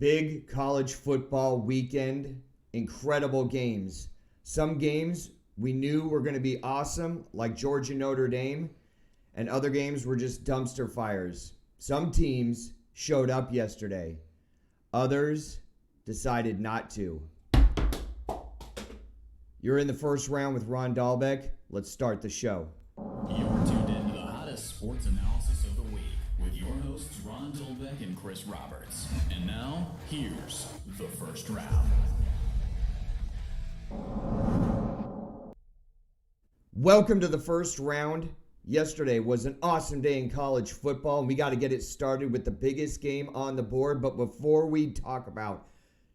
Big college football weekend, incredible games. Some games we knew were going to be awesome, like Georgia Notre Dame, and other games were just dumpster fires. Some teams showed up yesterday. Others decided not to. You're in the first round with Ron Dahlbeck. Let's start the show. You're tuned in to the hottest sports analysis of the week with your hosts Ron Dahlbeck and Chris Roberts. And now, here's the first round. Welcome to the first round. Yesterday was an awesome day in college football, and we got to get it started with the biggest game on the board. But before we talk about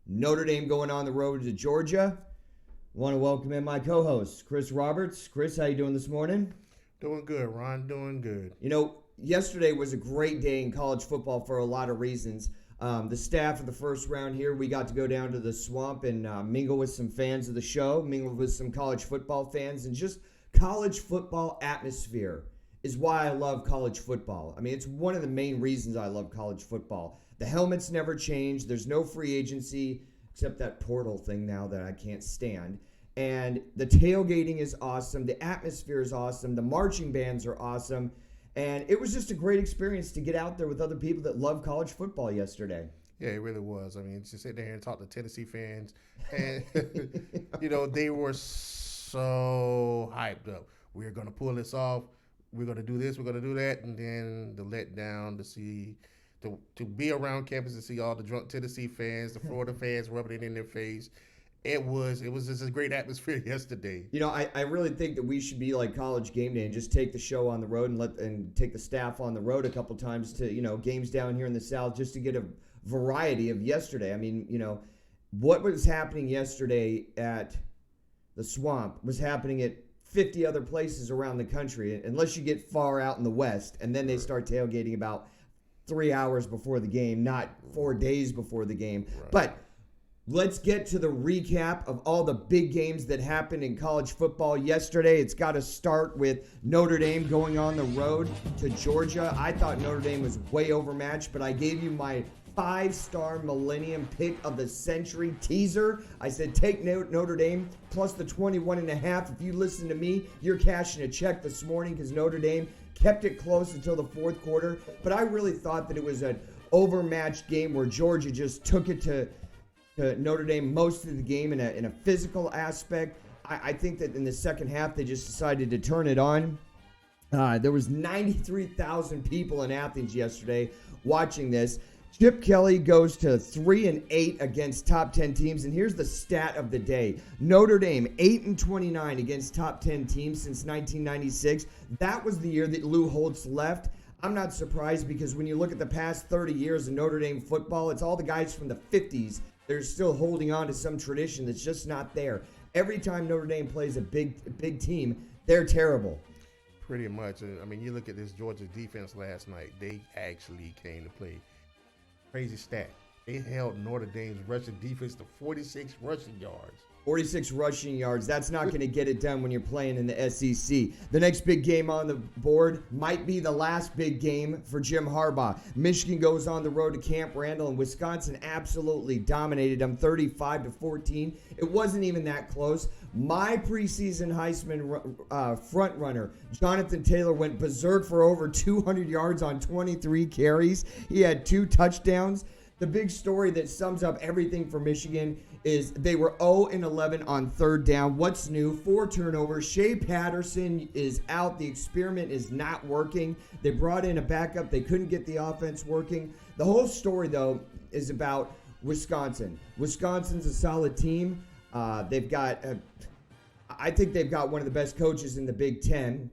Notre Dame going on the road to Georgia, I want to welcome in my co-host, Chris Roberts. Chris, how you doing this morning? Doing good, Ron. Doing good. You know, yesterday was a great day in college football for a lot of reasons. The staff of the first round here, we got to go down to the swamp and mingle with some fans of the show, mingle with some college football fans, and just college football atmosphere is why I love college football. I mean, it's one of the main reasons I love college football. The helmets never change. There's no free agency except that portal thing now that I can't stand. And the tailgating is awesome. The atmosphere is awesome. The marching bands are awesome. And it was just a great experience to get out there with other people that love college football yesterday. Yeah, it really was. I mean, to sit there and talk to Tennessee fans, and, they were so hyped up. We're going to pull this off. We're going to do this. We're going to do that. And then the letdown to be around campus and see all the drunk Tennessee fans, the Florida fans rubbing it in their face. It was just a great atmosphere yesterday. You know, I really think that we should be like College Game Day and just take the show on the road and take the staff on the road a couple times to, games down here in the South just to get a variety of yesterday. I mean, what was happening yesterday at the Swamp was happening at 50 other places around the country, unless you get far out in the West, and then they start tailgating about 3 hours before the game, not 4 days before the game. Right. But let's get to the recap of all the big games that happened in college football yesterday. It's got to start with Notre Dame going on the road to Georgia. I thought Notre Dame was way overmatched, but I gave you my 5-star Millennium pick of the century teaser. I said take Notre Dame plus the 21.5. If you listen to me, you're cashing a check this morning because Notre Dame kept it close until the fourth quarter. But I really thought that it was an overmatched game where Georgia just took it to Notre Dame most of the game in a physical aspect. I think that in the second half they just decided to turn it on. There was 93,000 people in Athens yesterday watching this. Chip Kelly goes to 3-8 against top 10 teams, and here's the stat of the day. Notre Dame 8-29 against top 10 teams since 1996. That was the year that Lou Holtz left. I'm not surprised because when you look at the past 30 years of Notre Dame football, it's all the guys from the 50s. They're still holding on to some tradition that's just not there. Every time Notre Dame plays a big team, they're terrible. Pretty much. I mean, you look at this Georgia defense last night. They actually came to play. Crazy stat. They held Notre Dame's rushing defense to 46 rushing yards. 46 rushing yards. That's not going to get it done when you're playing in the SEC. The next big game on the board might be the last big game for Jim Harbaugh. Michigan goes on the road to Camp Randall, and Wisconsin absolutely dominated them 35-14. It wasn't even that close. My preseason Heisman front runner, Jonathan Taylor, went berserk for over 200 yards on 23 carries. He had 2 touchdowns. The big story that sums up everything for Michigan is they were 0-11 on third down. What's new? 4 turnovers. Shea Patterson is out. The experiment is not working. They brought in a backup. They couldn't get the offense working. The whole story, though, is about Wisconsin. Wisconsin's a solid team. They've got, I think they've got one of the best coaches in the Big Ten,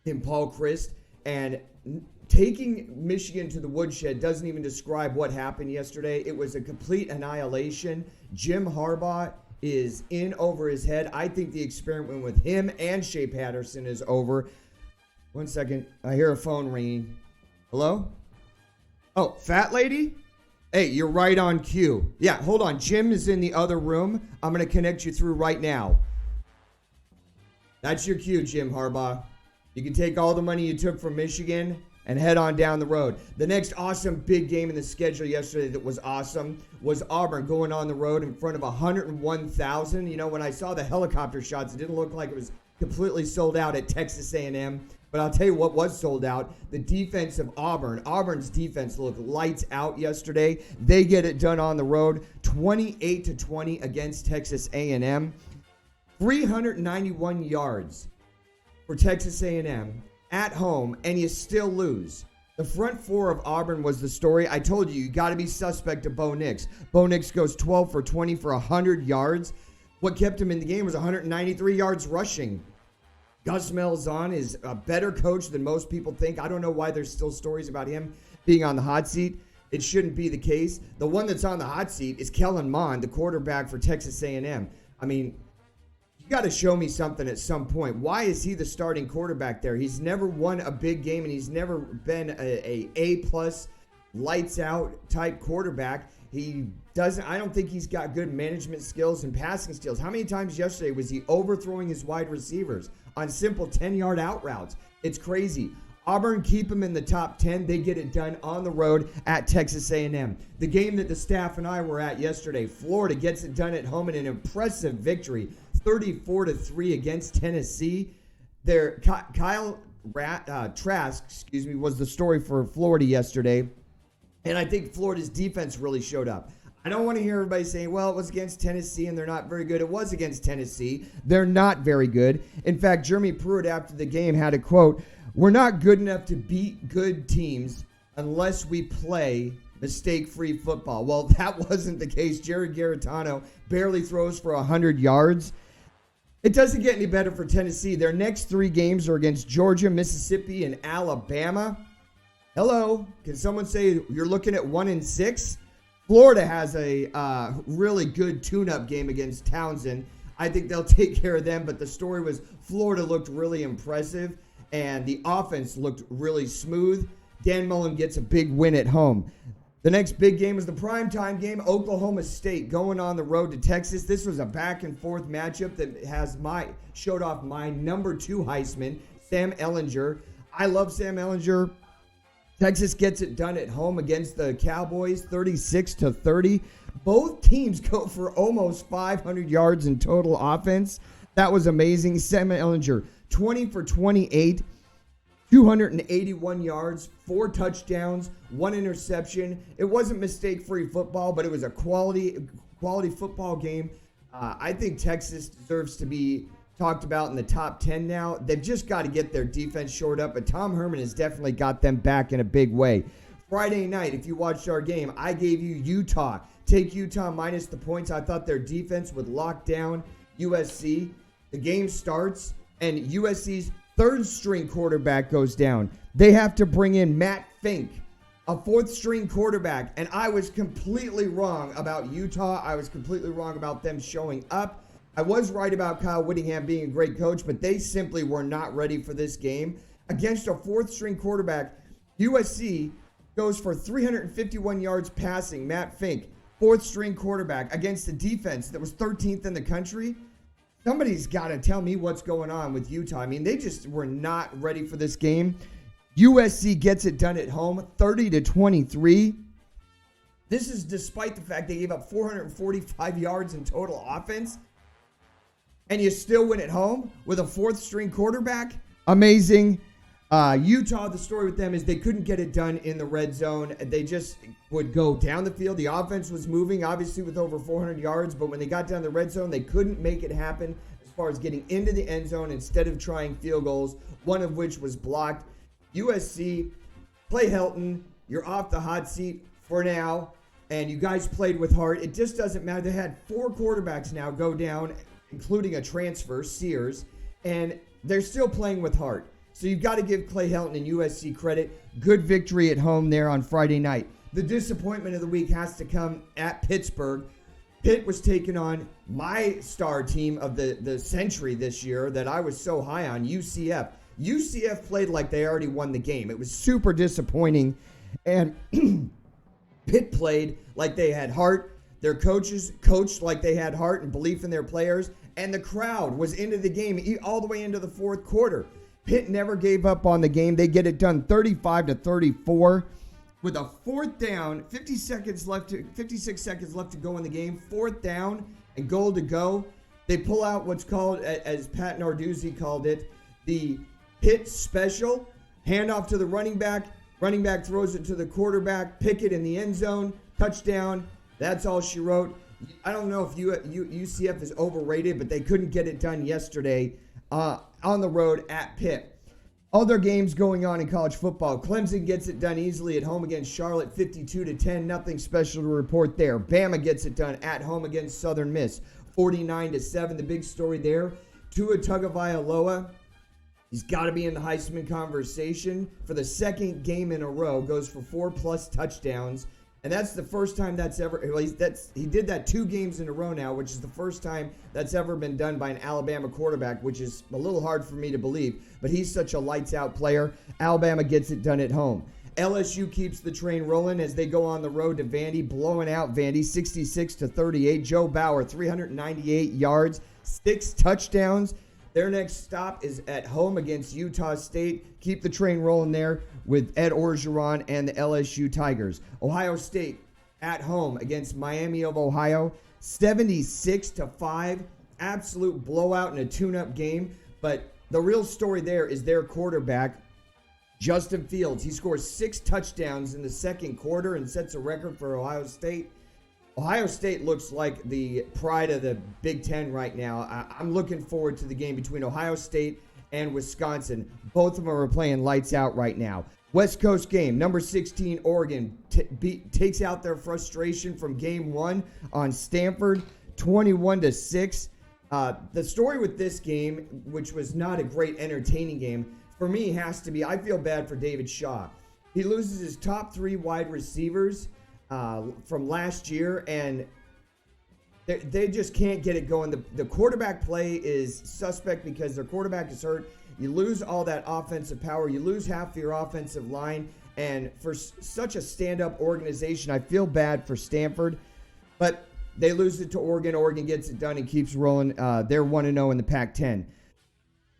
in Paul Chryst, and taking Michigan to the woodshed doesn't even describe what happened yesterday. It was a complete annihilation. Jim Harbaugh is in over his head. I think the experiment with him and Shea Patterson is over. One second. I hear a phone ringing. Hello? Oh, fat lady? Hey, you're right on cue. Yeah, hold on. Jim is in the other room. I'm going to connect you through right now. That's your cue, Jim Harbaugh. You can take all the money you took from Michigan and head on down the road. The next awesome big game in the schedule yesterday that was awesome was Auburn going on the road in front of 101,000. You know, when I saw the helicopter shots, it didn't look like it was completely sold out at Texas A&M. But I'll tell you what was sold out, the defense of Auburn. Auburn's defense looked lights out yesterday. They get it done on the road, 28-20 against Texas A&M. 391 yards for Texas A&M at home, and you still lose. The front four of Auburn was the story. I told you got to be suspect of Bo Nix. Bo Nix goes 12 for 20 for 100 yards. What kept him in the game was 193 yards rushing. Gus Malzahn is a better coach than most people think. I don't know why there's still stories about him being on the hot seat. It shouldn't be the case. The one that's on the hot seat is Kellen Mond, the quarterback for Texas A&M. I mean, you got to show me something at some point. Why is he the starting quarterback there? He's never won a big game, and he's never been a A-plus, lights-out type quarterback. He doesn't. I don't think he's got good management skills and passing skills. How many times yesterday was he overthrowing his wide receivers on simple 10-yard out routes? It's crazy. Auburn keep him in the top 10. They get it done on the road at Texas A&M. The game that the staff and I were at yesterday, Florida gets it done at home in an impressive victory, 34-3 against Tennessee. Kyle Trask, was the story for Florida yesterday. And I think Florida's defense really showed up. I don't want to hear everybody saying, well, it was against Tennessee and they're not very good. It was against Tennessee. They're not very good. In fact, Jeremy Pruitt after the game had a quote, "We're not good enough to beat good teams unless we play mistake-free football." Well, that wasn't the case. Jared Garantano barely throws for 100 yards. It doesn't get any better for Tennessee. Their next three games are against Georgia, Mississippi, and Alabama. Hello, can someone say you're looking at 1-6? Florida has a really good tune-up game against Townsend. I think they'll take care of them, but the story was Florida looked really impressive, and the offense looked really smooth. Dan Mullen gets a big win at home. The next big game is the primetime game, Oklahoma State going on the road to Texas. This was a back-and-forth matchup that showed off my number 2 Heisman, Sam Ehlinger. I love Sam Ehlinger. Texas gets it done at home against the Cowboys, 36-30. Both teams go for almost 500 yards in total offense. That was amazing. Sam Ehlinger, 20 for 28, 281 yards, 4 touchdowns, 1 interception. It wasn't mistake-free football, but it was a quality football game. I think Texas deserves to be talked about in the top 10 now. They've just got to get their defense shored up, but Tom Herman has definitely got them back in a big way. Friday night, if you watched our game, I gave you Utah. Take Utah minus the points. I thought their defense would lock down USC. The game starts, and USC's third-string quarterback goes down. They have to bring in Matt Fink, a fourth-string quarterback, and I was completely wrong about Utah. I was completely wrong about them showing up. I was right about Kyle Whittingham being a great coach, but they simply were not ready for this game. Against a fourth-string quarterback, USC goes for 351 yards passing. Matt Fink, fourth-string quarterback, against a defense that was 13th in the country. Somebody's got to tell me what's going on with Utah. I mean, they just were not ready for this game. USC gets it done at home, 30-23. This is despite the fact they gave up 445 yards in total offense. And you still win at home with a fourth-string quarterback? Amazing. Utah, the story with them is they couldn't get it done in the red zone. They just would go down the field. The offense was moving, obviously, with over 400 yards. But when they got down the red zone, they couldn't make it happen as far as getting into the end zone instead of trying field goals, one of which was blocked. USC, Clay Helton, you're off the hot seat for now. And you guys played with heart. It just doesn't matter. They had 4 quarterbacks now go down, including a transfer, Sears, and they're still playing with heart. So you've got to give Clay Helton and USC credit. Good victory at home there on Friday night. The disappointment of the week has to come at Pittsburgh. Pitt was taking on my star team of the century this year that I was so high on, UCF. UCF played like they already won the game. It was super disappointing. And Pitt played like they had heart. Their coaches coached like they had heart and belief in their players. And the crowd was into the game all the way into the fourth quarter. Pitt never gave up on the game. They get it done 35-34 with a fourth down, 56 seconds left to go in the game. Fourth down and goal to go. They pull out what's called, as Pat Narduzzi called it, the Pitt special. Handoff to the running back. Running back throws it to the quarterback. Pickett in the end zone. Touchdown. That's all she wrote. I don't know if UCF is overrated, but they couldn't get it done yesterday on the road at Pitt. Other games going on in college football. Clemson gets it done easily at home against Charlotte, 52-10. Nothing special to report there. Bama gets it done at home against Southern Miss, 49-7. The big story there, Tua Tagovailoa, he's got to be in the Heisman conversation for the second game in a row. Goes for 4+ touchdowns. And that's the first time that's ever, he did that 2 games in a row now, which is the first time that's ever been done by an Alabama quarterback, which is a little hard for me to believe. But he's such a lights-out player. Alabama gets it done at home. LSU keeps the train rolling as they go on the road to Vandy, blowing out Vandy 66-38. Joe Bauer, 398 yards, 6 touchdowns. Their next stop is at home against Utah State. Keep the train rolling there with Ed Orgeron and the LSU Tigers. Ohio State at home against Miami of Ohio, 76-5. Absolute blowout in a tune-up game. But the real story there is their quarterback, Justin Fields. He scores 6 touchdowns in the second quarter and sets a record for Ohio State. Ohio State looks like the pride of the Big Ten right now. I'm looking forward to the game between Ohio State and Wisconsin. Both of them are playing lights out right now. West Coast game, number 16, Oregon takes out their frustration from game 1 on Stanford, 21-6. The story with this game, which was not a great entertaining game, for me has to be, I feel bad for David Shaw. He loses his top 3 wide receivers from last year, and they just can't get it going. The quarterback play is suspect because their quarterback is hurt. You lose all that offensive power. You lose half of your offensive line. And for such a stand-up organization, I feel bad for Stanford. But they lose it to Oregon. Oregon gets it done and keeps rolling. They're 1-0 in the Pac-10.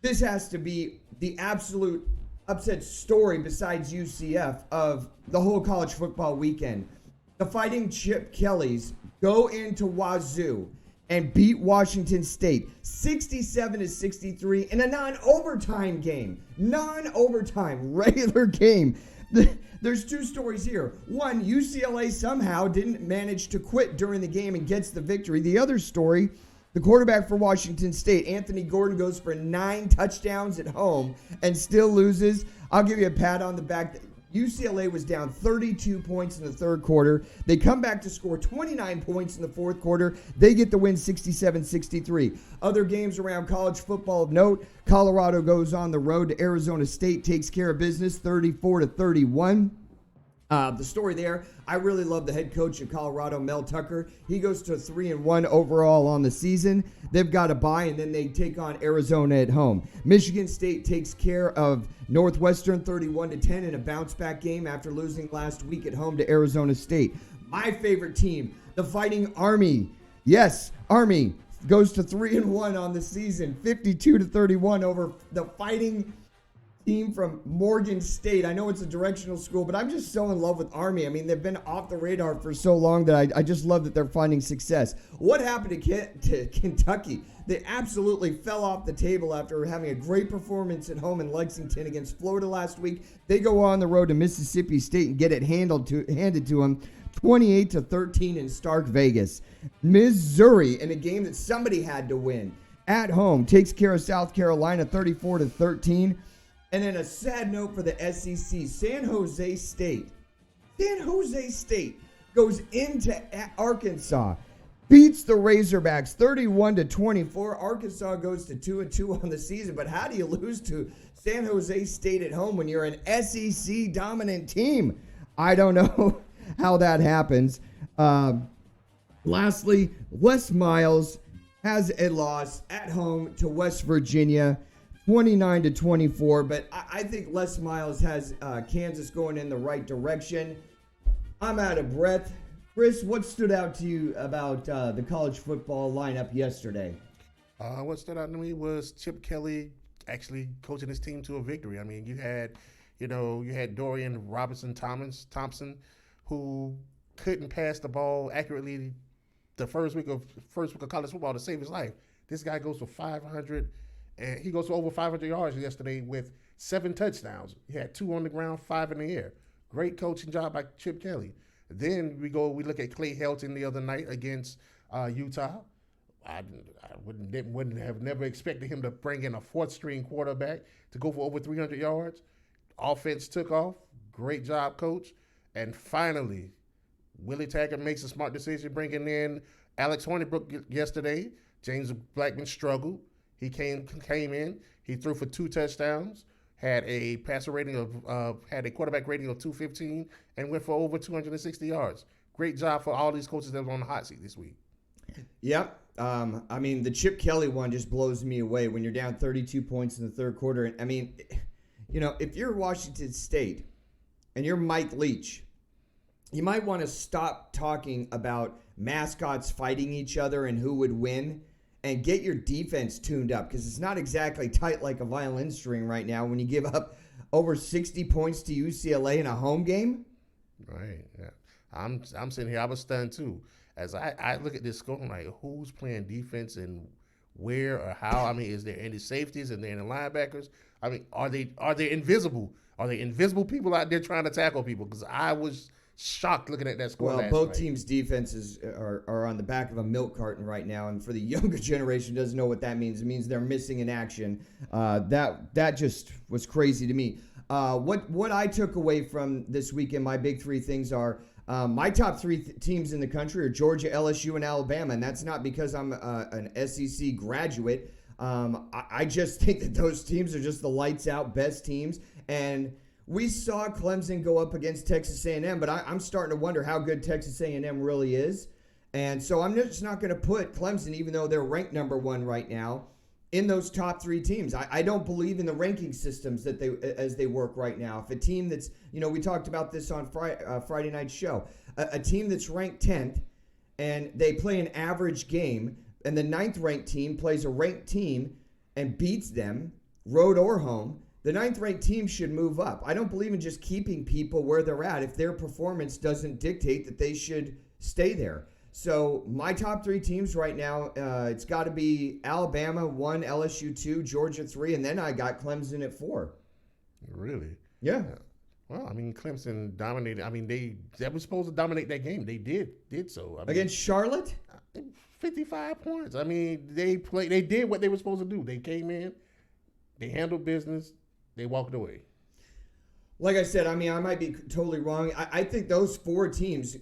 This has to be the absolute upset story besides UCF of the whole college football weekend. The Fighting Chip Kellys go into Wazoo and beat Washington State 67-63 in a non-overtime game. Non-overtime, regular game. There's 2 stories here. One, UCLA somehow didn't manage to quit during the game and gets the victory. The other story, the quarterback for Washington State, Anthony Gordon, goes for 9 touchdowns at home and still loses. I'll give you a pat on the back. UCLA was down 32 points in the third quarter. They come back to score 29 points in the fourth quarter. They get the win 67-63. Other games around college football of note, Colorado goes on the road to Arizona State, takes care of business 34-31. The story there, I really love the head coach of Colorado, Mel Tucker. He goes to 3-1 overall on the season. They've got a bye, and then they take on Arizona at home. Michigan State takes care of Northwestern 31-10 in a bounce-back game after losing last week at home to Arizona State. My favorite team, the Fighting Army. Yes, Army goes to 3-1 on the season, 52-31 over the Fighting team from Morgan State. I know it's a directional school, but I'm just so in love with Army. I mean, they've been off the radar for so long that I just love that they're finding success. What happened to Kentucky? They absolutely fell off the table after having a great performance at home in Lexington against Florida last week. They go on the road to Mississippi State and get it handed to them 28-13 in Stark Vegas. Missouri, in a game that somebody had to win, at home, takes care of South Carolina 34-13. And then a sad note for the SEC, San Jose State goes into Arkansas, beats the Razorbacks 31-24. Arkansas goes to 2-2 on the season. But how do you lose to San Jose State at home when you're an SEC dominant team? I don't know how that happens. Lastly, Les Miles has a loss at home to West Virginia, 29-24, but I think Les Miles has Kansas going in the right direction. I'm out of breath. Chris, what stood out to you about the college football lineup yesterday? What stood out to me was Chip Kelly actually coaching his team to a victory. I mean, you had Dorian Thompson, who couldn't pass the ball accurately the first week of college football to save his life. This guy goes for 500, and he goes for over 500 yards yesterday with 7 touchdowns. He had 2 on the ground, 5 in the air. Great coaching job by Chip Kelly. Then we look at Clay Helton the other night against Utah. I wouldn't have never expected him to bring in a 4th-string quarterback to go for over 300 yards. Offense took off. Great job, coach. And finally, Willie Taggart makes a smart decision bringing in Alex Hornibrook yesterday. James Blackman struggled. He came in. He threw for 2 touchdowns. Had a quarterback rating of 215 and went for over 260 yards. Great job for all these coaches that were on the hot seat this week. Yep. I mean, the Chip Kelly one just blows me away when you're down 32 points in the third quarter. I mean, if you're Washington State and you're Mike Leach, you might want to stop talking about mascots fighting each other and who would win and get your defense tuned up, because it's not exactly tight like a violin string right now when you give up over 60 points to UCLA in a home game. Right. Yeah. I'm sitting here. I was stunned too. As I look at this score, I'm like, who's playing defense and where or how? I mean, is there any safeties and there any linebackers? I mean, are they invisible? Are they invisible people out there trying to tackle people? Because I was shocked looking at that score. Well, last both night. teams' defenses are on the back of a milk carton right now, and for the younger generation doesn't know what that means. It means they're missing in action. That just was crazy to me. What I took away from this weekend, my big 3 things are my top 3 teams in the country are Georgia, LSU, and Alabama, and that's not because I'm an SEC graduate. I just think that those teams are just the lights out best teams, and we saw Clemson go up against Texas A&M, but I'm starting to wonder how good Texas A&M really is. And so I'm just not going to put Clemson, even though they're ranked number 1 right now, in those top 3 teams. I don't believe in the ranking systems as they work right now. If a team that's, we talked about this on Friday night's show, a team that's ranked 10th and they play an average game, and the 9th ranked team plays a ranked team and beats them, road or home, the 9th ranked team should move up. I don't believe in just keeping people where they're at if their performance doesn't dictate that they should stay there. So my top 3 teams right now, it's got to be Alabama 1, LSU 2, Georgia 3, and then I got Clemson at 4. Really? Yeah. Well, I mean, Clemson dominated. I mean, they were supposed to dominate that game. They did so. I mean, against Charlotte? 55 points. I mean, they did what they were supposed to do. They came in, they handled business, they walked away. Like I said, I mean, I might be totally wrong. I think those 4 teams,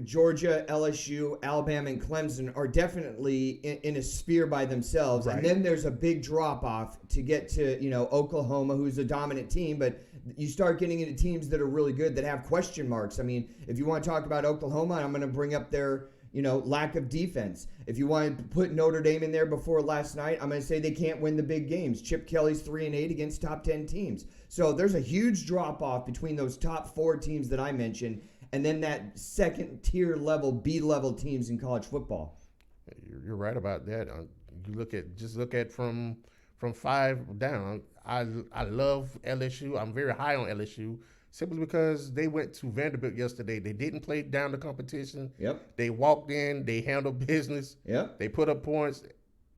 Georgia, LSU, Alabama, and Clemson are definitely in a sphere by themselves. Right. And then there's a big drop-off to get to, Oklahoma, who's a dominant team. But you start getting into teams that are really good that have question marks. I mean, if you want to talk about Oklahoma, I'm going to bring up their lack of defense. If you want to put Notre Dame in there before last night, I'm going to say they can't win the big games. Chip Kelly's 3-8 against top 10 teams. So there's a huge drop-off between those top 4 teams that I mentioned and then that second-tier level, B-level teams in college football. You're right about that. You look at from 5 down. I love LSU. I'm very high on LSU. Simply because they went to Vanderbilt yesterday. They didn't play down the competition. Yep. They walked in. They handled business. Yep. They put up points.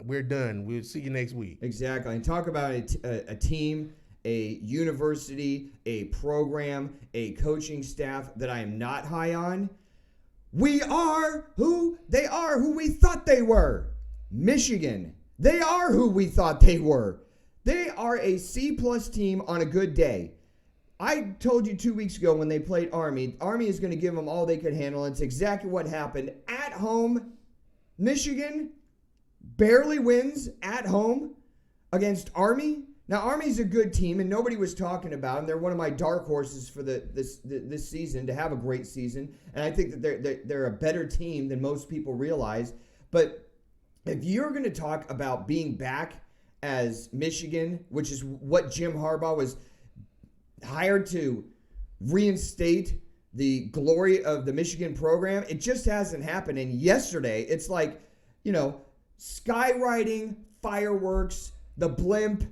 We're done. We'll see you next week. Exactly. And talk about a team, a university, a program, a coaching staff that I am not high on. We are who they are, who we thought they were. Michigan. They are who we thought they were. They are a C-plus team on a good day. I told you 2 weeks ago when they played Army, Army is going to give them all they could handle. It's exactly what happened. At home, Michigan barely wins at home against Army. Now, Army's a good team, and nobody was talking about them. They're one of my dark horses for this season to have a great season, and I think that they're a better team than most people realize. But if you're going to talk about being back as Michigan, which is what Jim Harbaugh was hired to reinstate the glory of the Michigan program, it just hasn't happened. And yesterday, it's like, skywriting, fireworks, the blimp,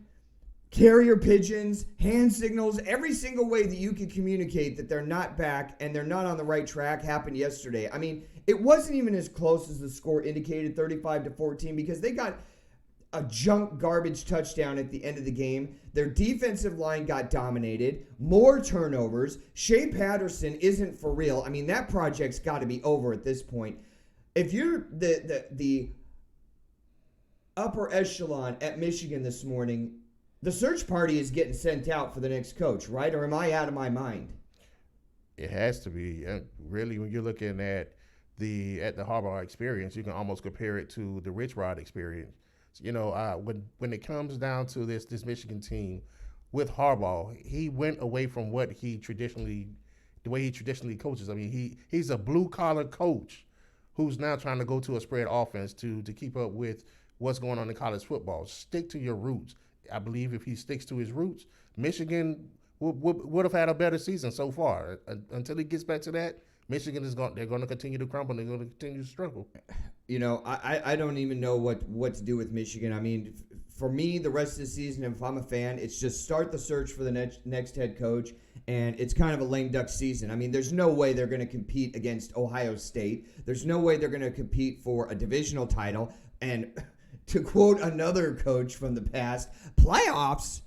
carrier pigeons, hand signals, every single way that you can communicate that they're not back and they're not on the right track happened yesterday. I mean, it wasn't even as close as the score indicated, 35-14, because they got a junk garbage touchdown at the end of the game. Their defensive line got dominated, more turnovers. Shea Patterson isn't for real. I mean, that project's got to be over at this point. If you're the upper echelon at Michigan this morning, the search party is getting sent out for the next coach, right? Or am I out of my mind? It has to be. Really, when you're looking at the Harbaugh experience, you can almost compare it to the Rich Rod experience. You know, when it comes down to this Michigan team with Harbaugh, he went away from the way he traditionally coaches. I mean, he's a blue collar coach who's now trying to go to a spread offense to keep up with what's going on in college football. Stick to your roots. I believe if he sticks to his roots, Michigan would have had a better season so far. Until he gets back to that, Michigan they're going to continue to crumble. They're going to continue to struggle. You know, I don't even know what to do with Michigan. I mean, for me, the rest of the season, if I'm a fan, it's just start the search for the next head coach, and it's kind of a lame duck season. I mean, there's no way they're going to compete against Ohio State. There's no way they're going to compete for a divisional title. And to quote another coach from the past, playoffs,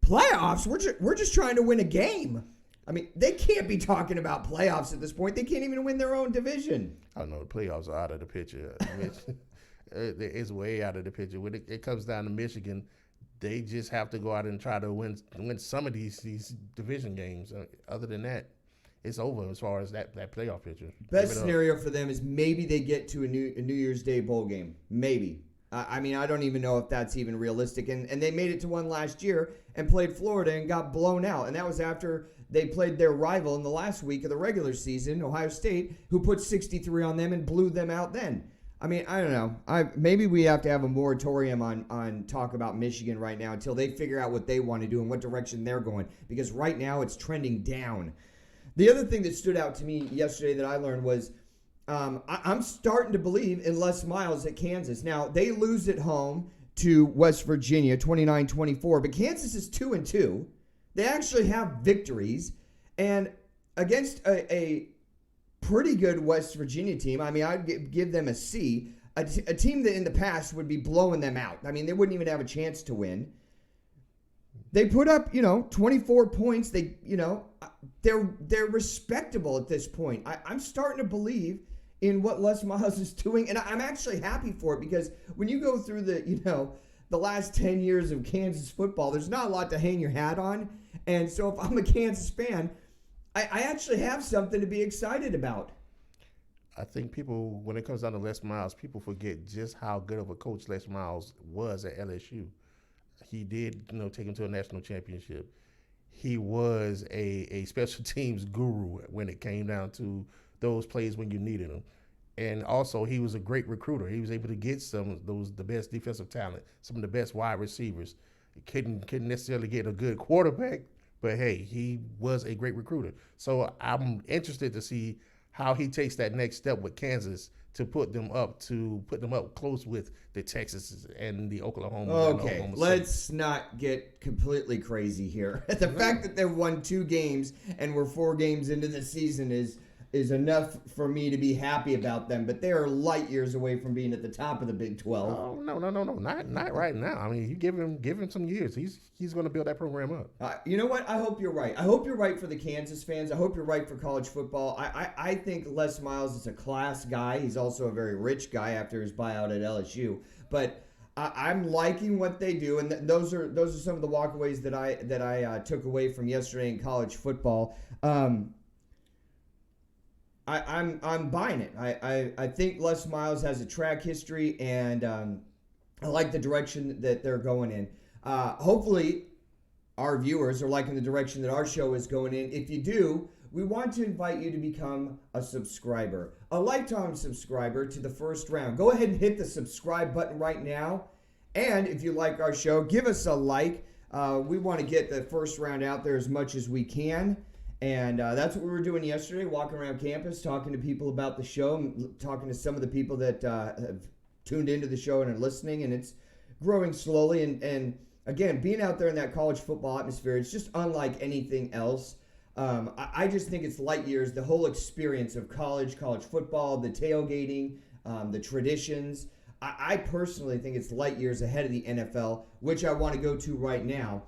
we're just trying to win a game. I mean, they can't be talking about playoffs at this point. They can't even win their own division. I don't know. The playoffs are out of the picture. It's way out of the picture. When it comes down to Michigan, they just have to go out and try to win some of these division games. Other than that, it's over as far as that playoff picture. Best scenario for them is maybe they get to a New Year's Day bowl game. Maybe. I mean, I don't even know if that's even realistic. And they made it to one last year and played Florida and got blown out. And that was after they played their rival in the last week of the regular season, Ohio State, who put 63 on them and blew them out then. I mean, I don't know. Maybe we have to have a moratorium on talk about Michigan right now until they figure out what they want to do and what direction they're going. Because right now it's trending down. The other thing that stood out to me yesterday that I learned was I'm starting to believe in Les Miles at Kansas. Now, they lose at home to West Virginia, 29-24, but Kansas is 2-2. They actually have victories, and against a pretty good West Virginia team, I mean, I'd give them a C, a team that in the past would be blowing them out. I mean, they wouldn't even have a chance to win. They put up, 24 points. They're respectable at this point. I'm starting to believe in what Les Miles is doing, and I'm actually happy for it because when you go through the last 10 years of Kansas football, there's not a lot to hang your hat on. And so if I'm a Kansas fan, I actually have something to be excited about. I think people, when it comes down to Les Miles, people forget just how good of a coach Les Miles was at LSU. He did, take him to a national championship. He was a special teams guru when it came down to those plays when you needed them. And also, he was a great recruiter. He was able to get the best defensive talent, some of the best wide receivers. Couldn't necessarily get a good quarterback, but hey, he was a great recruiter. So I'm interested to see how he takes that next step with Kansas to put them up close with the Texas and the Oklahoma. Okay, let's not get completely crazy here. The fact that they've won 2 games and we're 4 games into the season is enough for me to be happy about them, but they are light years away from being at the top of the Big 12. Oh, no, not right now. I mean, you give him some years. He's going to build that program up. You know what? I hope you're right. I hope you're right for the Kansas fans. I hope you're right for college football. I think Les Miles is a class guy. He's also a very rich guy after his buyout at LSU. But I'm liking what they do, and those are some of the walkaways that I took away from yesterday in college football. I'm buying it. I think Les Miles has a track history, and I like the direction that they're going in. Hopefully, our viewers are liking the direction that our show is going in. If you do, we want to invite you to become a subscriber, a lifetime subscriber to the First Round. Go ahead and hit the subscribe button right now. And if you like our show, give us a like. We want to get the First Round out there as much as we can. And that's what we were doing yesterday, walking around campus, talking to people about the show, talking to some of the people that have tuned into the show and are listening. And it's growing slowly. And again, being out there in that college football atmosphere, it's just unlike anything else. I just think it's light years, the whole experience of college football, the tailgating, the traditions. I personally think it's light years ahead of the NFL, which I want to go to right now.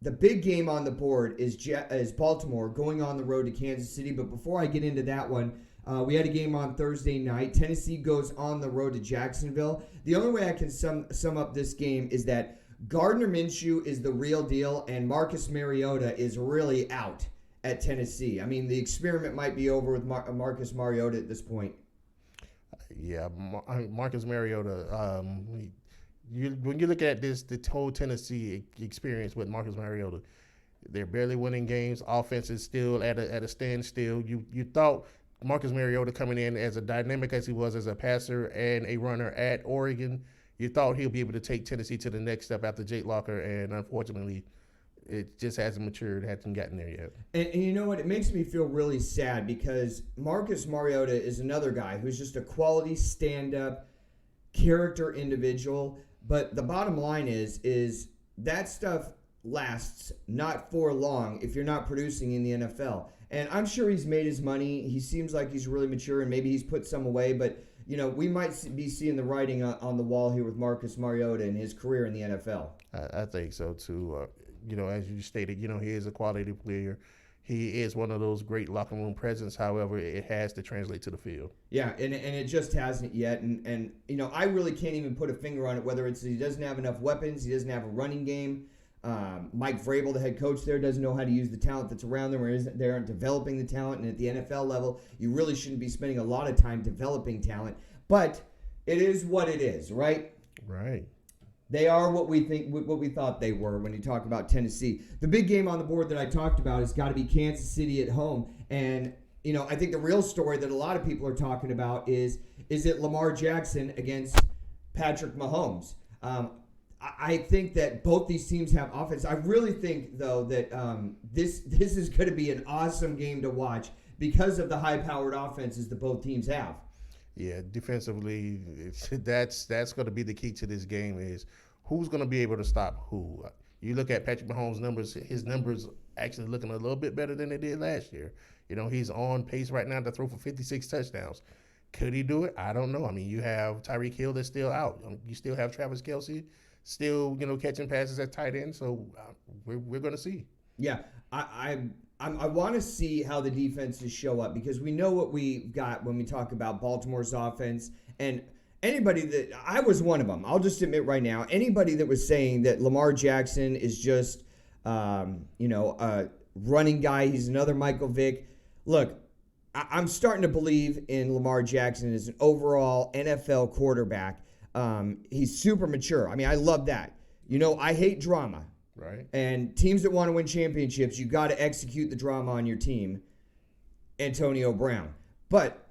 The big game on the board is Baltimore going on the road to Kansas City. But before I get into that one, we had a game on Thursday night. Tennessee goes on the road to Jacksonville. The only way I can sum up this game is that Gardner Minshew is the real deal, and Marcus Mariota is really out at Tennessee. I mean, the experiment might be over with Marcus Mariota at this point. Yeah, Marcus Mariota. When you look at the whole Tennessee experience with Marcus Mariota, they're barely winning games. Offense is still at a standstill. You thought Marcus Mariota coming in as a dynamic as he was as a passer and a runner at Oregon, you thought he'll be able to take Tennessee to the next step after Jake Locker, and unfortunately, it just hasn't matured, hasn't gotten there yet. And you know what? It makes me feel really sad because Marcus Mariota is another guy who's just a quality stand-up character individual. But the bottom line is that stuff lasts not for long if you're not producing in the NFL. And I'm sure he's made his money. He seems like he's really mature, and maybe he's put some away. But, you know, we might be seeing the writing on the wall here with Marcus Mariota and his career in the NFL. I think so, too. You know, as you stated, you know, he is a quality player. He is one of those great locker room presence. However, it has to translate to the field. Yeah, and it just hasn't yet. And you know, I really can't even put a finger on it, whether it's he doesn't have enough weapons, he doesn't have a running game. Mike Vrabel, the head coach there, doesn't know how to use the talent that's around them, or they aren't developing the talent. And at the NFL level, you really shouldn't be spending a lot of time developing talent. But it is what it is, right? Right. They are what we thought they were when you talk about Tennessee. The big game on the board that I talked about has got to be Kansas City at home. And, you know, I think the real story that a lot of people are talking about is it Lamar Jackson against Patrick Mahomes? I think that both these teams have offense. I really think, though, that this is going to be an awesome game to watch because of the high-powered offenses that both teams have. Yeah, defensively, that's going to be the key to this game is who's going to be able to stop who. You look at Patrick Mahomes' numbers, his numbers actually looking a little bit better than they did last year. You know, he's on pace right now to throw for 56 touchdowns. Could he do it? I don't know. I mean, you have Tyreek Hill that's still out. You still have Travis Kelce still, you know, catching passes at tight end. So we're going to see. Yeah, I want to see how the defenses show up because we know what we got when we talk about Baltimore's offense. And anybody that – I was one of them. I'll just admit right now, anybody that was saying that Lamar Jackson is just, a running guy, he's another Michael Vick. Look, I'm starting to believe in Lamar Jackson as an overall NFL quarterback. He's super mature. I mean, I love that. You know, I hate drama. Right. And teams that want to win championships, you got to execute the drama on your team. Antonio Brown. But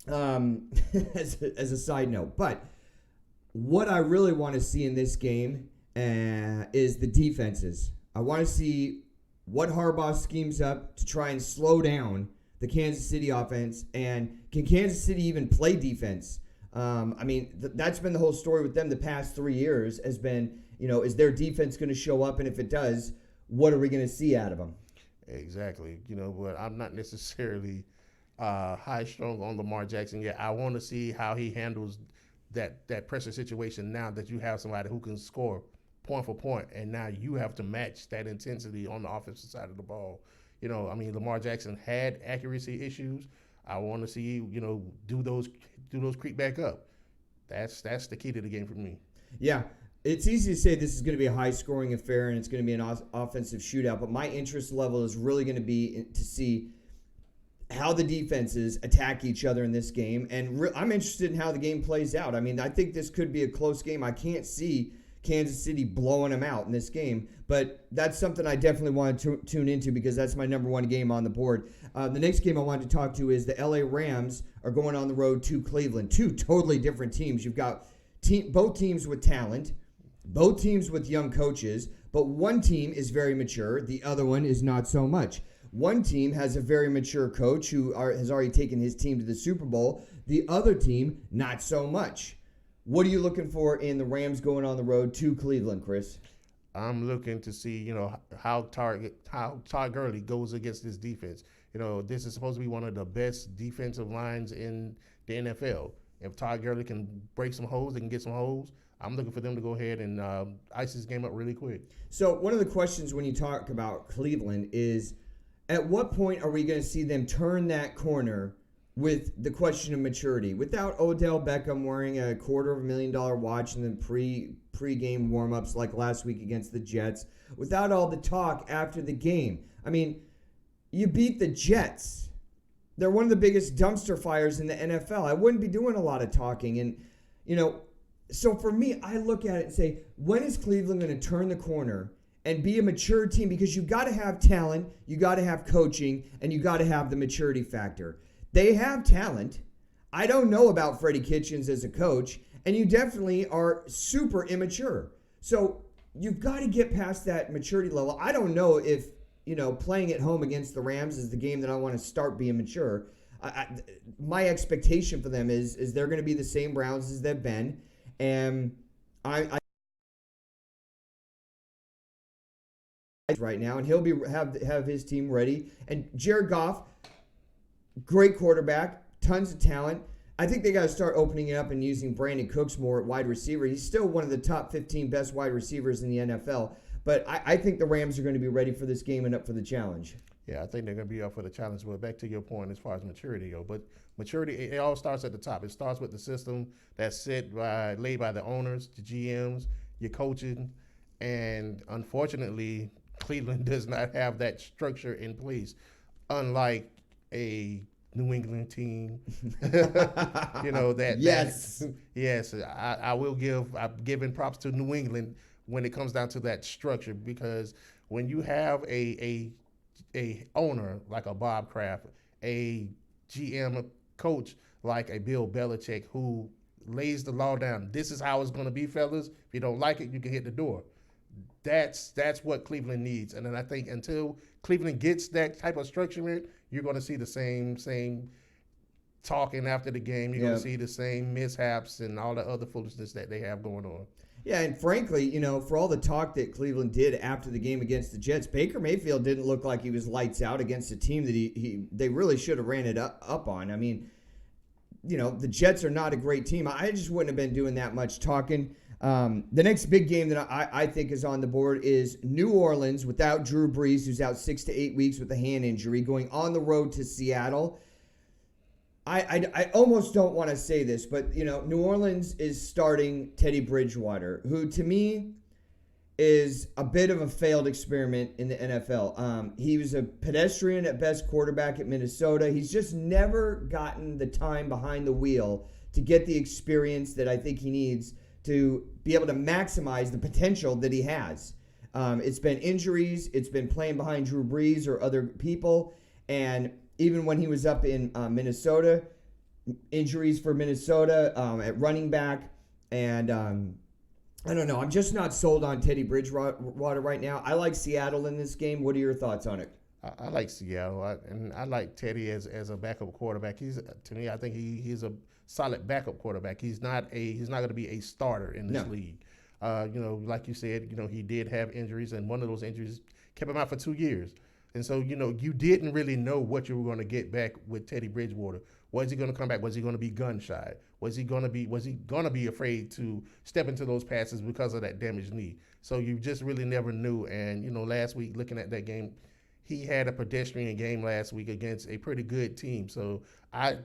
as a side note, but what I really want to see in this game is the defenses. I want to see what Harbaugh schemes up to try and slow down the Kansas City offense, and can Kansas City even play defense? That's been the whole story with them the past 3 years has been, you know, is their defense going to show up? And if it does, what are we going to see out of them? Exactly. You know, but I'm not necessarily high-strung on Lamar Jackson yet. I want to see how he handles that pressure situation now that you have somebody who can score point for point, and now you have to match that intensity on the offensive side of the ball. You know, I mean, Lamar Jackson had accuracy issues. I want to see, you know, do those creep back up. That's the key to the game for me. Yeah. It's easy to say this is going to be a high-scoring affair and it's going to be an offensive shootout, but my interest level is really going to be to see how the defenses attack each other in this game, and I'm interested in how the game plays out. I mean, I think this could be a close game. I can't see Kansas City blowing them out in this game, but that's something I definitely want to tune into because that's my number one game on the board. The next game I wanted to talk to is the LA Rams are going on the road to Cleveland. Two totally different teams. You've got both teams with talent. Both teams with young coaches, but one team is very mature. The other one is not so much. One team has a very mature coach who has already taken his team to the Super Bowl. The other team, not so much. What are you looking for in the Rams going on the road to Cleveland, Chris? I'm looking to see, how Todd Gurley goes against this defense. This is supposed to be one of the best defensive lines in the NFL. If Todd Gurley can break some holes, they can get some holes. I'm looking for them to go ahead and ice this game up really quick. So one of the questions when you talk about Cleveland is, at what point are we going to see them turn that corner with the question of maturity? Without Odell Beckham wearing a $250,000 watch in the pre-game warm-ups like last week against the Jets, without all the talk after the game. I mean, you beat the Jets. They're one of the biggest dumpster fires in the NFL. I wouldn't be doing a lot of talking. And, so for me, I look at it and say, when is Cleveland going to turn the corner and be a mature team? Because you got to have talent, you got to have coaching, and you got to have the maturity factor. They have talent. I don't know about Freddie Kitchens as a coach, and you definitely are super immature. So you've got to get past that maturity level. I don't know if, playing at home against the Rams is the game that I want to start being mature. My expectation for them is they're going to be the same Browns as they've been, and I right now, and he'll have his team ready. And Jared Goff, great quarterback, tons of talent. I think they got to start opening it up and using Brandon Cooks more at wide receiver. He's still one of the top 15 best wide receivers in the NFL. But I think the Rams are going to be ready for this game and up for the challenge. Yeah, I think they're going to be up for the challenge. But back to your point as far as maturity go. But maturity, it all starts at the top. It starts with the system that's laid by the owners, the GMs, your coaching. And unfortunately, Cleveland does not have that structure in place, unlike a New England team. Yes. Yes, I'm giving props to New England when it comes down to that structure, because when you have a owner like a Bob Kraft, a GM coach like a Bill Belichick who lays the law down, this is how it's going to be, fellas. If you don't like it, you can hit the door. That's what Cleveland needs. And then I think until Cleveland gets that type of structure in, you're going to see the same talking after the game. You're going to see the same mishaps and all the other foolishness that they have going on. Yeah, and frankly, for all the talk that Cleveland did after the game against the Jets, Baker Mayfield didn't look like he was lights out against a team that they really should have ran it up on. I mean, the Jets are not a great team. I just wouldn't have been doing that much talking. The next big game that I think is on the board is New Orleans without Drew Brees, who's out 6 to 8 weeks with a hand injury, going on the road to Seattle. I almost don't want to say this, but, New Orleans is starting Teddy Bridgewater, who to me is a bit of a failed experiment in the NFL. He was a pedestrian at best quarterback at Minnesota. He's just never gotten the time behind the wheel to get the experience that I think he needs to be able to maximize the potential that he has. It's been injuries. It's been playing behind Drew Brees or other people. And even when he was up in Minnesota, injuries for Minnesota at running back. And I don't know. I'm just not sold on Teddy Bridgewater right now. I like Seattle in this game. What are your thoughts on it? I like Seattle, and I like Teddy as a backup quarterback. To me, I think he's a solid backup quarterback. He's not going to be a starter in this league. Like you said, he did have injuries, and one of those injuries kept him out for 2 years. And so, you didn't really know what you were going to get back with Teddy Bridgewater. Was he going to come back? Was he going to be gun shy? Was he going to be afraid to step into those passes because of that damaged knee? So you just really never knew. And, last week, looking at that game, he had a pedestrian game last week against a pretty good team. So I'm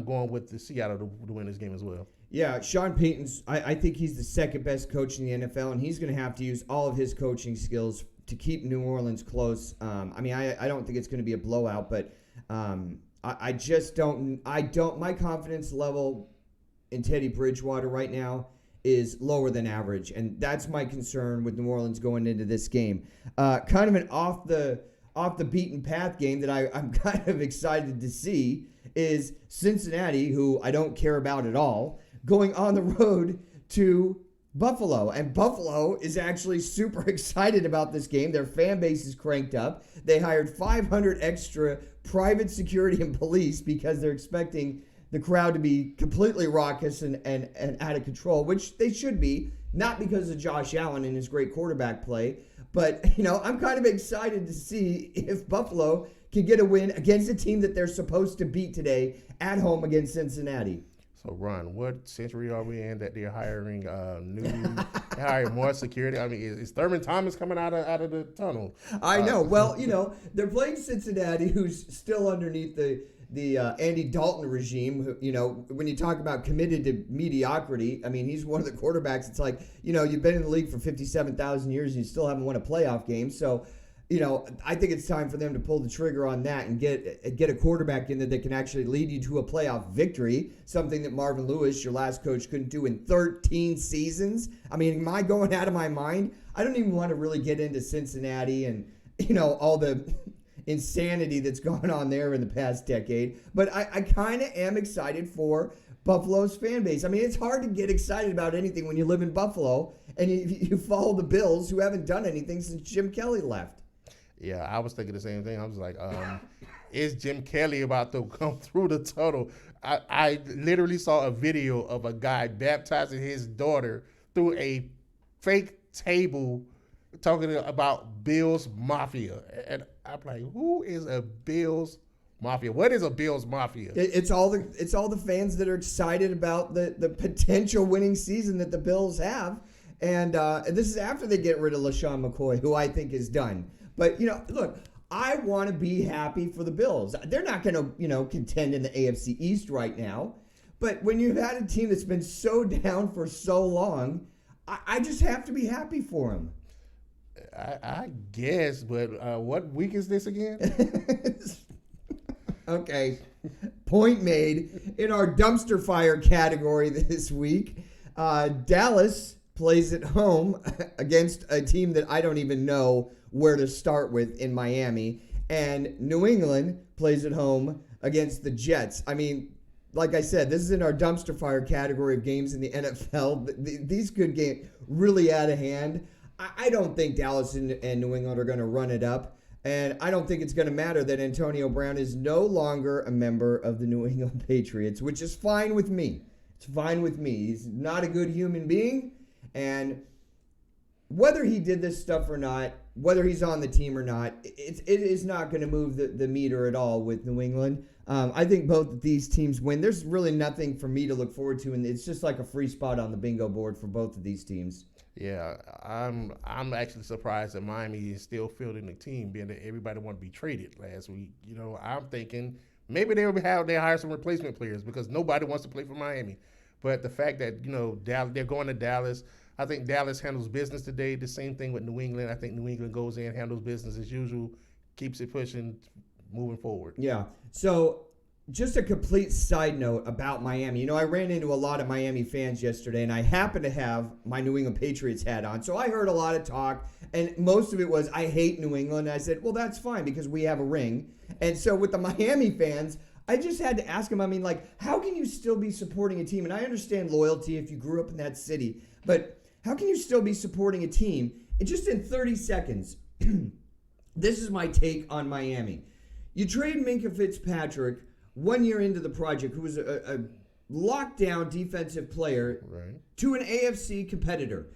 going with the Seattle to win this game as well. Yeah, Sean Payton's, I think he's the second best coach in the NFL, and he's going to have to use all of his coaching skills to keep New Orleans close. I don't think it's going to be a blowout, but I just don't. My confidence level in Teddy Bridgewater right now is lower than average, and that's my concern with New Orleans going into this game. Kind of an off the beaten path game that I'm kind of excited to see is Cincinnati, who I don't care about at all, going on the road to Buffalo. And Buffalo is actually super excited about this game. Their fan base is cranked up. They hired 500 extra private security and police because they're expecting the crowd to be completely raucous and out of control, which they should be, not because of Josh Allen and his great quarterback play, but, I'm kind of excited to see if Buffalo can get a win against a team that they're supposed to beat today at home against Cincinnati. So, Ron, what century are we in that they're hiring hiring more security? I mean, is Thurman Thomas coming out of the tunnel? I know. Well, they're playing Cincinnati, who's still underneath the Andy Dalton regime. When you talk about committed to mediocrity, I mean, he's one of the quarterbacks. It's like, you've been in the league for 57,000 years and you still haven't won a playoff game. So, I think it's time for them to pull the trigger on that and get a quarterback in there that can actually lead you to a playoff victory, something that Marvin Lewis, your last coach, couldn't do in 13 seasons. I mean, am I going out of my mind? I don't even want to really get into Cincinnati and, all the insanity that's gone on there in the past decade. But I kind of am excited for Buffalo's fan base. I mean, it's hard to get excited about anything when you live in Buffalo and you follow the Bills, who haven't done anything since Jim Kelly left. Yeah, I was thinking the same thing. I was like, is Jim Kelly about to come through the tunnel? I literally saw a video of a guy baptizing his daughter through a fake table talking about Bills Mafia. And I'm like, who is a Bills Mafia? What is a Bills Mafia? It's all the fans that are excited about the potential winning season that the Bills have. And this is after they get rid of LaShawn McCoy, who I think is done. But, look, I want to be happy for the Bills. They're not going to, contend in the AFC East right now. But when you've had a team that's been so down for so long, I just have to be happy for them. I guess, but what week is this again? Okay. Point made. In our dumpster fire category this week, Dallas plays at home against a team that I don't even know where to start with in Miami. And New England plays at home against the Jets. I mean, like I said, this is in our dumpster fire category of games in the NFL. These could get really out of hand. I don't think Dallas and New England are going to run it up. And I don't think it's going to matter that Antonio Brown is no longer a member of the New England Patriots, which is fine with me. It's fine with me. He's not a good human being. And whether he did this stuff or not, whether he's on the team or not, it is not going to move the meter at all with New England. I think both of these teams win. There's really nothing for me to look forward to, and it's just like a free spot on the bingo board for both of these teams. Yeah, I'm actually surprised that Miami is still fielding the team, being that everybody wanted to be traded last week. I'm thinking maybe they hire some replacement players because nobody wants to play for Miami. But the fact that they're going to Dallas, I think Dallas handles business today. The same thing with New England. I think New England goes in, handles business as usual, keeps it pushing, moving forward. Yeah. So just a complete side note about Miami. I ran into a lot of Miami fans yesterday, and I happened to have my New England Patriots hat on. So I heard a lot of talk, and most of it was, I hate New England. And I said, well, that's fine because we have a ring. And so with the Miami fans, I just had to ask them, how can you still be supporting a team? And I understand loyalty if you grew up in that city, but how can you still be supporting a team? And just in 30 seconds, this is my take on Miami. You trade Minkah Fitzpatrick 1 year into the project, who was a lockdown defensive player, right, to an AFC competitor.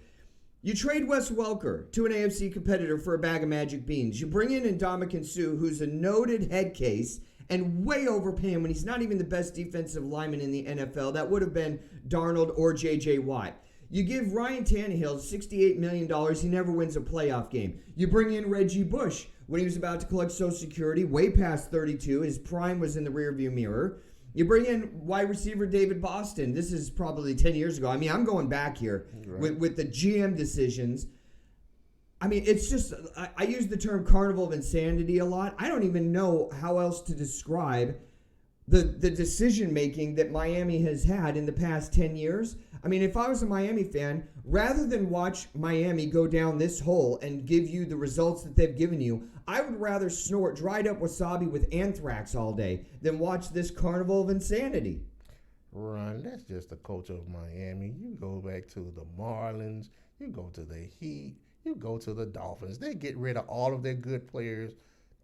You trade Wes Welker to an AFC competitor for a bag of magic beans. You bring in Ndamukong Suh, who's a noted head case, and way overpay him when he's not even the best defensive lineman in the NFL. That would have been Darnold or J.J. Watt. You give Ryan Tannehill $68 million. He never wins a playoff game. You bring in Reggie Bush when he was about to collect Social Security, way past 32. His prime was in the rearview mirror. You bring in wide receiver David Boston. This is probably 10 years ago. I mean, I'm going back here with the GM decisions. I mean, it's just, I use the term carnival of insanity a lot. I don't even know how else to describe the decision-making that Miami has had in the past 10 years. I mean, if I was a Miami fan, rather than watch Miami go down this hole and give you the results that they've given you, I would rather snort dried up wasabi with anthrax all day than watch this carnival of insanity. Ron, that's just the culture of Miami. You go back to the Marlins, you go to the Heat, you go to the Dolphins. They get rid of all of their good players,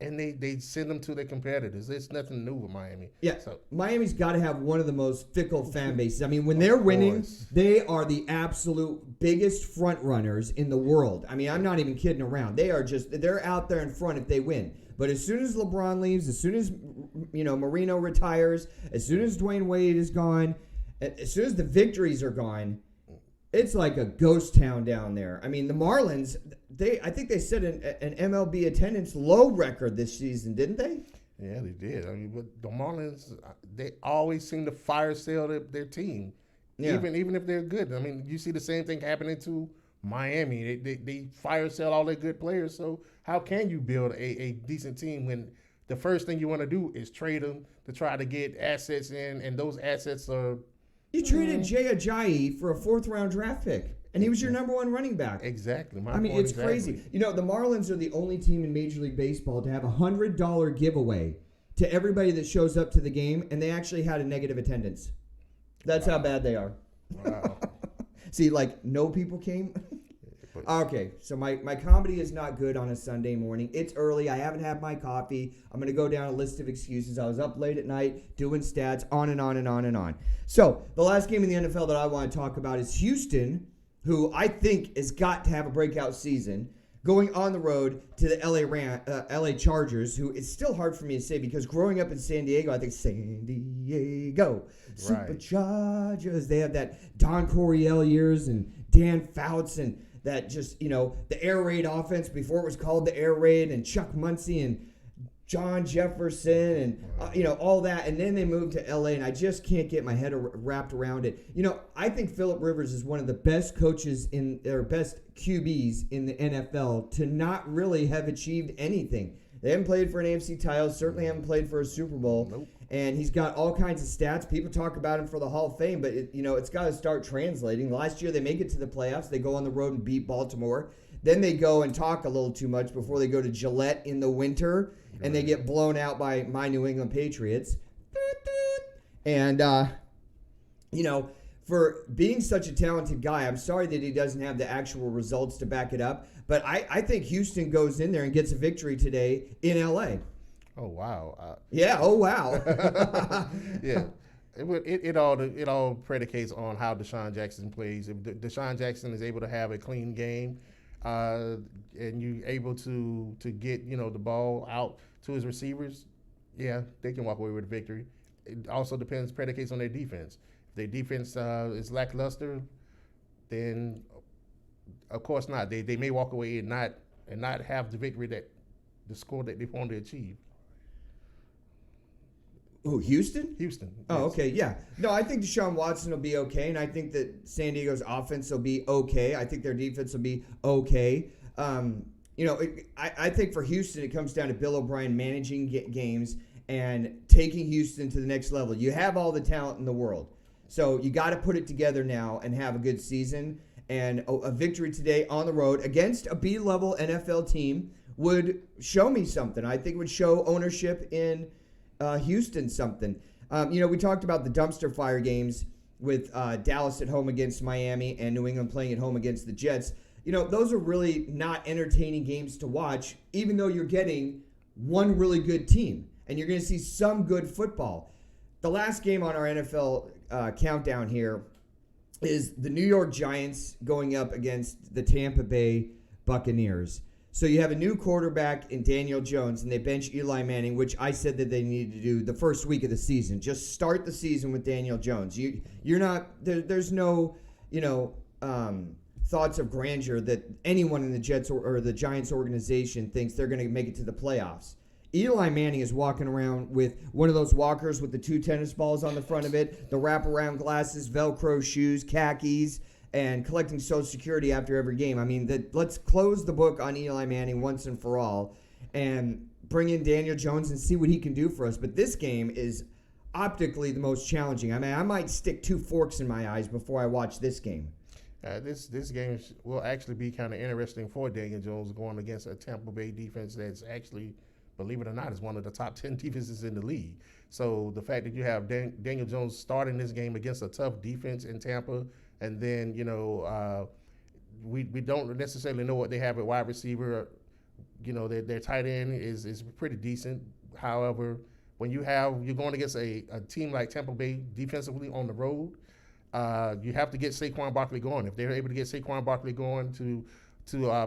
and they send them to their competitors. It's nothing new with Miami. Yeah, So Miami's got to have one of the most fickle fan bases. I mean, when they're winning, they are the absolute biggest front runners in the world. I mean, I'm not even kidding around. They're out there in front if they win. But as soon as LeBron leaves, as soon as Marino retires, as soon as Dwayne Wade is gone, as soon as the victories are gone, it's like a ghost town down there. I mean, the Marlins, I think they set an MLB attendance low record this season, didn't they? Yeah, they did. I mean, but the Marlins, they always seem to fire sale their team, even if they're good. I mean, you see the same thing happening to Miami. They fire sale all their good players. So how can you build a decent team when the first thing you want to do is trade them to try to get assets in, and those assets are... You traded Jay Ajayi for a 4th-round draft pick, and he was your number 1 running back. Exactly. It's crazy. The Marlins are the only team in Major League Baseball to have a $100 giveaway to everybody that shows up to the game, and they actually had a negative attendance. That's how bad they are. Wow. See, no people came. Okay, so my comedy is not good on a Sunday morning. It's early. I haven't had my coffee. I'm going to go down a list of excuses. I was up late at night doing stats, on and on and on and on. So the last game in the NFL that I want to talk about is Houston, who I think has got to have a breakout season, going on the road to the LA Chargers, who it's still hard for me to say because growing up in San Diego, I think San Diego Superchargers. They have that Don Coryell years and Dan Fouts and that just, the air raid offense before it was called the air raid, and Chuck Muncie and John Jefferson and, all that. And then they moved to L.A., and I just can't get my head wrapped around it. I think Phillip Rivers is one of the best coaches best QBs in the NFL to not really have achieved anything. They haven't played for an AFC title, certainly haven't played for a Super Bowl. Nope. And he's got all kinds of stats. People talk about him for the Hall of Fame, but it's got to start translating. Last year they make it to the playoffs. They go on the road and beat Baltimore. Then they go and talk a little too much before they go to Gillette in the winter, and they get blown out by my New England Patriots. And, for being such a talented guy, I'm sorry that he doesn't have the actual results to back it up. But I think Houston goes in there and gets a victory today in L.A. Oh, wow. Yeah, oh, wow. Yeah. It all predicates on how Deshaun Jackson plays. If Deshaun Jackson is able to have a clean game, and you able to get the ball out to his receivers, they can walk away with a victory. It also predicates on their defense. If their defense is lackluster, then of course not. They may walk away and not have the victory the score that they want to achieve. Who, Houston? Houston. Oh, yes. okay, yeah. No, I think Deshaun Watson will be okay, and I think that San Diego's offense will be okay. I think their defense will be okay. I think for Houston, it comes down to Bill O'Brien managing games and taking Houston to the next level. You have all the talent in the world, so you got to put it together now and have a good season. And a victory today on the road against a B-level NFL team would show me something. I think it would show ownership in Houston something. We talked about the dumpster fire games with Dallas at home against Miami and New England playing at home against the Jets. Those are really not entertaining games to watch, even though you're getting one really good team and you're going to see some good football. The last game on our NFL countdown here is the New York Giants going up against the Tampa Bay Buccaneers. So you have a new quarterback in Daniel Jones, and they bench Eli Manning, which I said that they needed to do the first week of the season. Just start the season with Daniel Jones. You're not there's no thoughts of grandeur that anyone in the Jets or the Giants organization thinks they're going to make it to the playoffs. Eli Manning is walking around with one of those walkers with the 2 tennis balls on the front of it, the wraparound glasses, Velcro shoes, khakis, and collecting Social Security after every game. I mean, let's close the book on Eli Manning once and for all and bring in Daniel Jones and see what he can do for us. But this game is optically the most challenging. I mean, I might stick 2 forks in my eyes before I watch this game. This game will actually be kind of interesting for Daniel Jones going against a Tampa Bay defense that's actually, believe it or not, is one of the top 10 defenses in the league. So the fact that you have Daniel Jones starting this game against a tough defense in Tampa, and then, we don't necessarily know what they have at wide receiver. their tight end is pretty decent. However, when you're going against a team like Tampa Bay defensively on the road, you have to get Saquon Barkley going. If they're able to get Saquon Barkley going to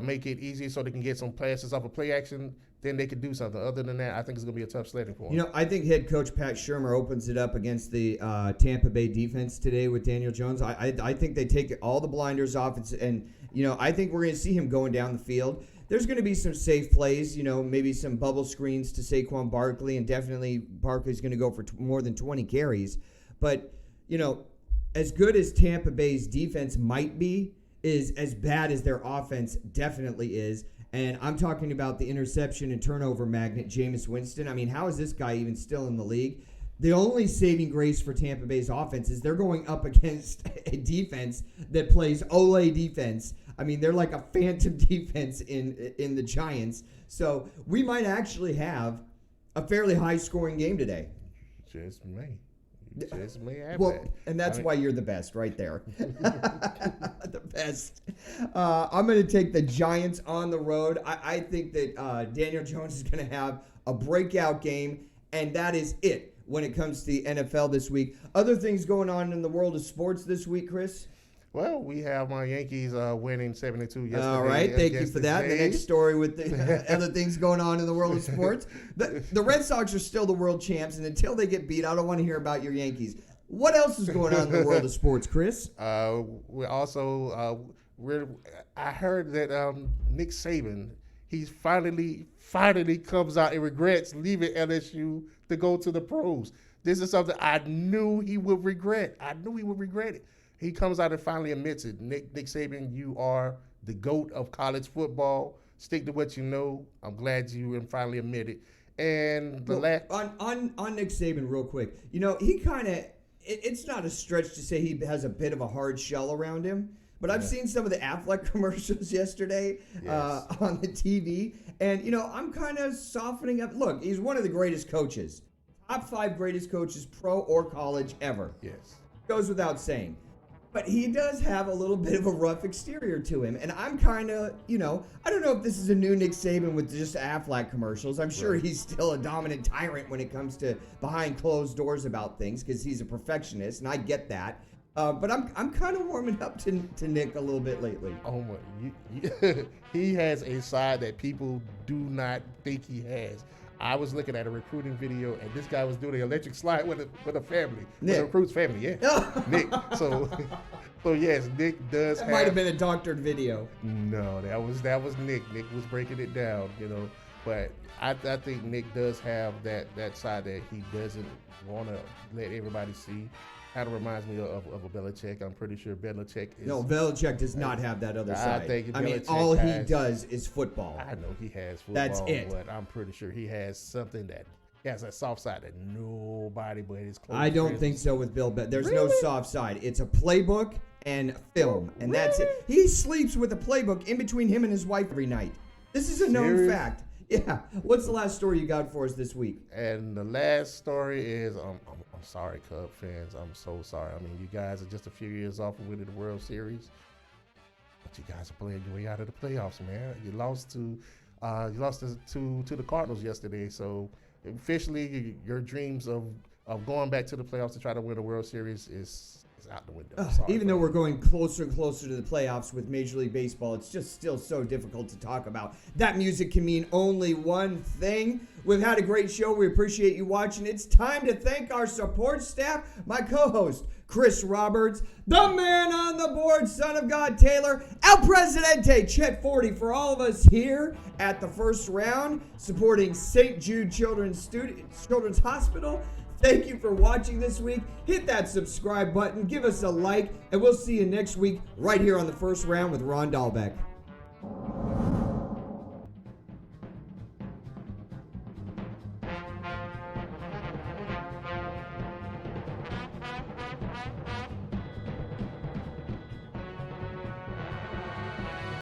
make it easy so they can get some passes off of play action, then they could do something. Other than that, I think it's going to be a tough sledding for them. I think head coach Pat Shurmur opens it up against the Tampa Bay defense today with Daniel Jones. I think they take all the blinders off, and I think we're going to see him going down the field. There's going to be some safe plays, maybe some bubble screens to Saquon Barkley, and definitely Barkley's going to go for more than 20 carries. But, as good as Tampa Bay's defense might be, is as bad as their offense definitely is. And I'm talking about the interception and turnover magnet, Jameis Winston. I mean, how is this guy even still in the league? The only saving grace for Tampa Bay's offense is they're going up against a defense that plays Ole defense. I mean, they're like a phantom defense in the Giants. So we might actually have a fairly high-scoring game today. Just may. Just may have well, that. And that's why you're the best right there. The best. I'm going to take the Giants on the road. I think that Daniel Jones is going to have a breakout game, and that is it when it comes to the NFL this week. Other things going on in the world of sports this week, Chris? Well, we have my Yankees winning 7-2 yesterday. All right, thank you for that. The next story with the other things going on in the world of sports. The Red Sox are still the world champs, and until they get beat, I don't want to hear about your Yankees. What else is going on in the world of sports, Chris? We're also I heard that Nick Saban, he finally comes out and regrets leaving LSU to go to the pros. This is something I knew he would regret. I knew he would regret it. He comes out and finally admits it. Nick Saban, you are the GOAT of college football. Stick to what you know. I'm glad you finally admit it. And on Nick Saban, real quick, he kind of it's not a stretch to say he has a bit of a hard shell around him. But I've seen some of the Affleck commercials yesterday on the TV, and I'm kind of softening up. Look, he's one of the greatest coaches, top 5 greatest coaches, pro or college ever. Yes, goes without saying. But he does have a little bit of a rough exterior to him. And I'm kind of, I don't know if this is a new Nick Saban with just Affleck commercials. I'm sure he's still a dominant tyrant when it comes to behind closed doors about things because he's a perfectionist, and I get that. But I'm kind of warming up to Nick a little bit lately. Oh my! He has a side that people do not think he has. I was looking at a recruiting video, and this guy was doing the electric slide with a family, with a recruit's family. Yeah, Nick. So yes, Nick does. That might have been a doctored video. No, that was Nick. Nick was breaking it down, But I think Nick does have that side that he doesn't want to let everybody see. Kind of reminds me of a Belichick. I'm pretty sure Belichick is. No, Belichick does not have that other side. I mean, all he does is football. I know he has football. That's it. But I'm pretty sure he has something that he has a soft side that nobody but his close I don't friends. think so with Bill Belichick. There's Really? no soft side. It's a playbook and film, and that's it. He sleeps with a playbook in between him and his wife every night. This is a known Serious? fact. Yeah. What's the last story you got for us this week? And the last story is, I'm sorry, Cub fans. I'm so sorry. I mean, you guys are just a few years off of winning the World Series, but you guys are playing your way out of the playoffs, man. You lost to the Cardinals yesterday, so officially your dreams of going back to the playoffs to try to win a World Series is out the window. Even though we're going closer and closer to the playoffs with Major League Baseball, it's just still so difficult to talk about. That music can mean only one thing. We've had a great show. We appreciate you watching. It's time to thank our support staff, my co-host, Chris Roberts, the man on the board, son of God, Taylor, El Presidente, Chet 40, for all of us here at the first round, supporting St. Jude Children's Hospital. Thank you for watching this week. Hit that subscribe button, give us a like, and we'll see you next week right here on the first round with Ron Dahlbeck.